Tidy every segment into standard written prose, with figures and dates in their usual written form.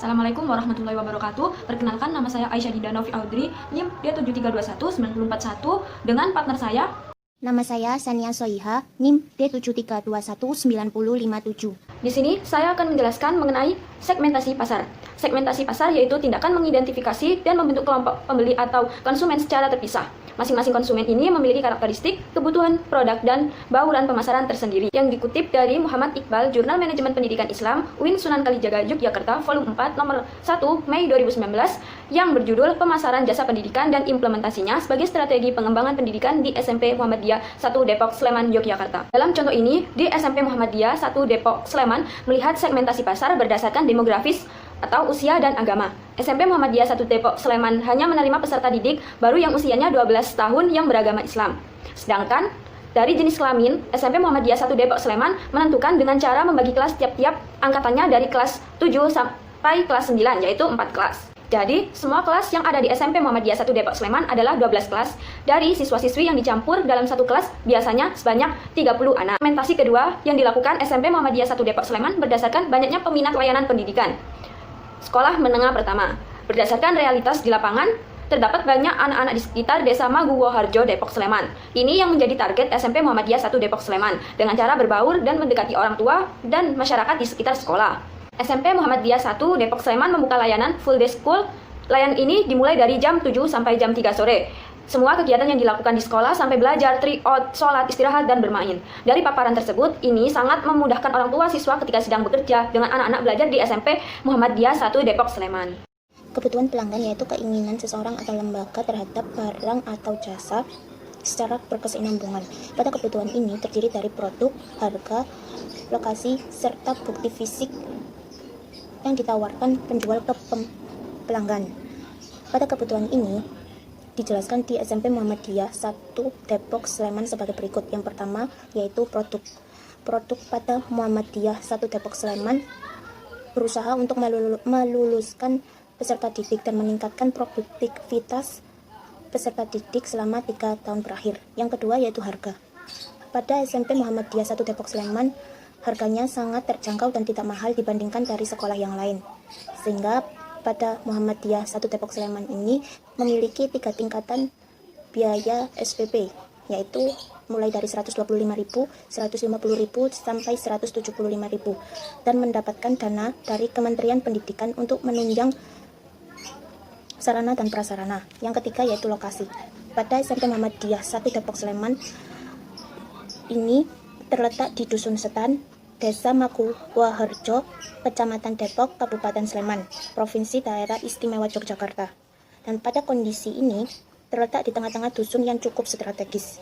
Assalamualaikum warahmatullahi wabarakatuh. Perkenalkan, nama saya Aisyah Dida Novi Audrey, NIM D7321-941 dengan partner saya. Nama saya Sania Soiha, NIM D7321-9057. Di sini saya akan menjelaskan mengenai segmentasi pasar. Segmentasi pasar yaitu tindakan mengidentifikasi dan membentuk kelompok pembeli atau konsumen secara terpisah. Masing-masing konsumen ini memiliki karakteristik, kebutuhan, produk, dan bauran pemasaran tersendiri. Yang dikutip dari Muhammad Iqbal, Jurnal Manajemen Pendidikan Islam, UIN Sunan Kalijaga, Yogyakarta, volume 4, nomor 1, Mei 2019, yang berjudul Pemasaran Jasa Pendidikan dan Implementasinya sebagai Strategi Pengembangan Pendidikan di SMP Muhammadiyah 1 Depok, Sleman, Yogyakarta. Dalam contoh ini, di SMP Muhammadiyah 1 Depok, Sleman, melihat segmentasi pasar berdasarkan demografis atau usia dan agama. SMP Muhammadiyah 1 Depok Sleman hanya menerima peserta didik baru yang usianya 12 tahun yang beragama Islam. Sedangkan dari jenis kelamin, SMP Muhammadiyah 1 Depok Sleman menentukan dengan cara membagi kelas tiap-tiap angkatannya dari kelas 7 sampai kelas 9, yaitu 4 kelas. Jadi, semua kelas yang ada di SMP Muhammadiyah 1 Depok Sleman adalah 12 kelas dari siswa-siswi yang dicampur dalam satu kelas biasanya sebanyak 30 anak. Segmentasi kedua yang dilakukan SMP Muhammadiyah 1 Depok Sleman berdasarkan banyaknya peminat layanan pendidikan sekolah menengah pertama. Berdasarkan realitas di lapangan, terdapat banyak anak-anak di sekitar Desa Maguwo Harjo, Depok, Sleman. Ini yang menjadi target SMP Muhammadiyah 1 Depok, Sleman dengan cara berbaur dan mendekati orang tua dan masyarakat di sekitar sekolah. SMP Muhammadiyah 1 Depok, Sleman membuka layanan full day school. Layanan ini dimulai dari jam 7 sampai jam 3 sore. Semua kegiatan yang dilakukan di sekolah sampai belajar, tryout, sholat, istirahat, dan bermain. Dari paparan tersebut, ini sangat memudahkan orang tua siswa ketika sedang bekerja dengan anak-anak belajar di SMP Muhammadiyah 1 Depok, Sleman. Kebutuhan pelanggan yaitu keinginan seseorang atau lembaga terhadap barang atau jasa secara berkesinambungan. Pada kebutuhan ini terdiri dari produk, harga, lokasi, serta bukti fisik yang ditawarkan penjual ke pelanggan. Pada kebutuhan ini dijelaskan di SMP Muhammadiyah 1 Depok Sleman sebagai berikut. Yang pertama yaitu produk. Produk pada Muhammadiyah 1 Depok Sleman berusaha untuk meluluskan peserta didik dan meningkatkan produktivitas peserta didik selama 3 tahun terakhir. Yang kedua yaitu harga. Pada SMP Muhammadiyah 1 Depok Sleman, harganya sangat terjangkau dan tidak mahal dibandingkan dari sekolah yang lain. Sehingga pada Muhammadiyah 1 Depok Sleman ini memiliki 3 tingkatan biaya SPP, yaitu mulai dari 125.000, 150.000 sampai 175.000, dan mendapatkan dana dari Kementerian Pendidikan untuk menunjang sarana dan prasarana. Yang ketiga yaitu lokasi. Pada SMP Muhammadiyah 1 Depok Sleman ini terletak di Dusun Setan, Desa Maguwo Harjo, Kecamatan Depok, Kabupaten Sleman, Provinsi Daerah Istimewa Yogyakarta. Dan pada kondisi ini terletak di tengah-tengah dusun yang cukup strategis.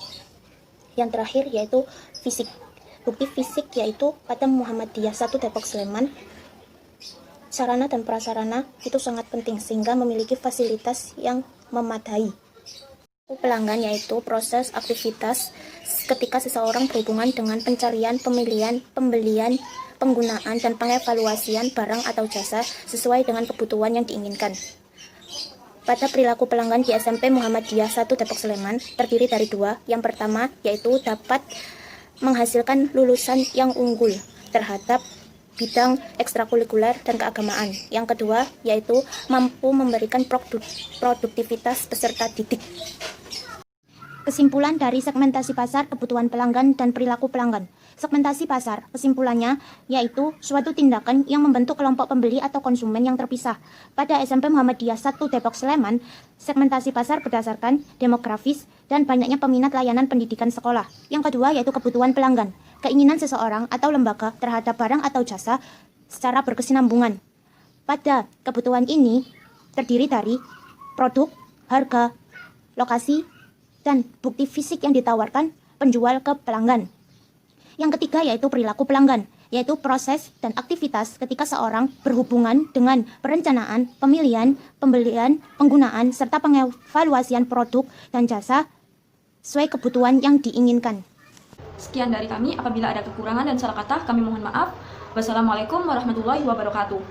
Yang terakhir yaitu fisik. Bukti fisik yaitu pada Muhammadiyah 1 Depok Sleman, sarana dan prasarana itu sangat penting sehingga memiliki fasilitas yang memadai. Pelanggan yaitu proses aktivitas ketika seseorang berhubungan dengan pencarian, pemilihan, pembelian, penggunaan, dan pengevaluasian barang atau jasa sesuai dengan kebutuhan yang diinginkan. Pada perilaku pelanggan di SMP Muhammadiyah 1 Depok Sleman terdiri dari 2. Yang pertama yaitu dapat menghasilkan lulusan yang unggul terhadap bidang ekstrakurikuler dan keagamaan. Yang kedua yaitu mampu memberikan produktivitas peserta didik. Kesimpulan dari segmentasi pasar, kebutuhan pelanggan, dan perilaku pelanggan. Segmentasi pasar, kesimpulannya yaitu suatu tindakan yang membentuk kelompok pembeli atau konsumen yang terpisah. Pada SMP Muhammadiyah 1 Depok Sleman, segmentasi pasar berdasarkan demografis dan banyaknya peminat layanan pendidikan sekolah. Yang kedua yaitu kebutuhan pelanggan, keinginan seseorang atau lembaga terhadap barang atau jasa secara berkesinambungan. Pada kebutuhan ini terdiri dari produk, harga, lokasi, dan bukti fisik yang ditawarkan penjual ke pelanggan. Yang ketiga yaitu perilaku pelanggan, yaitu proses dan aktivitas ketika seorang berhubungan dengan perencanaan, pemilihan, pembelian, penggunaan, serta pengevaluasian produk dan jasa sesuai kebutuhan yang diinginkan. Sekian dari kami. Apabila ada kekurangan dan salah kata, kami mohon maaf. Wassalamualaikum warahmatullahi wabarakatuh.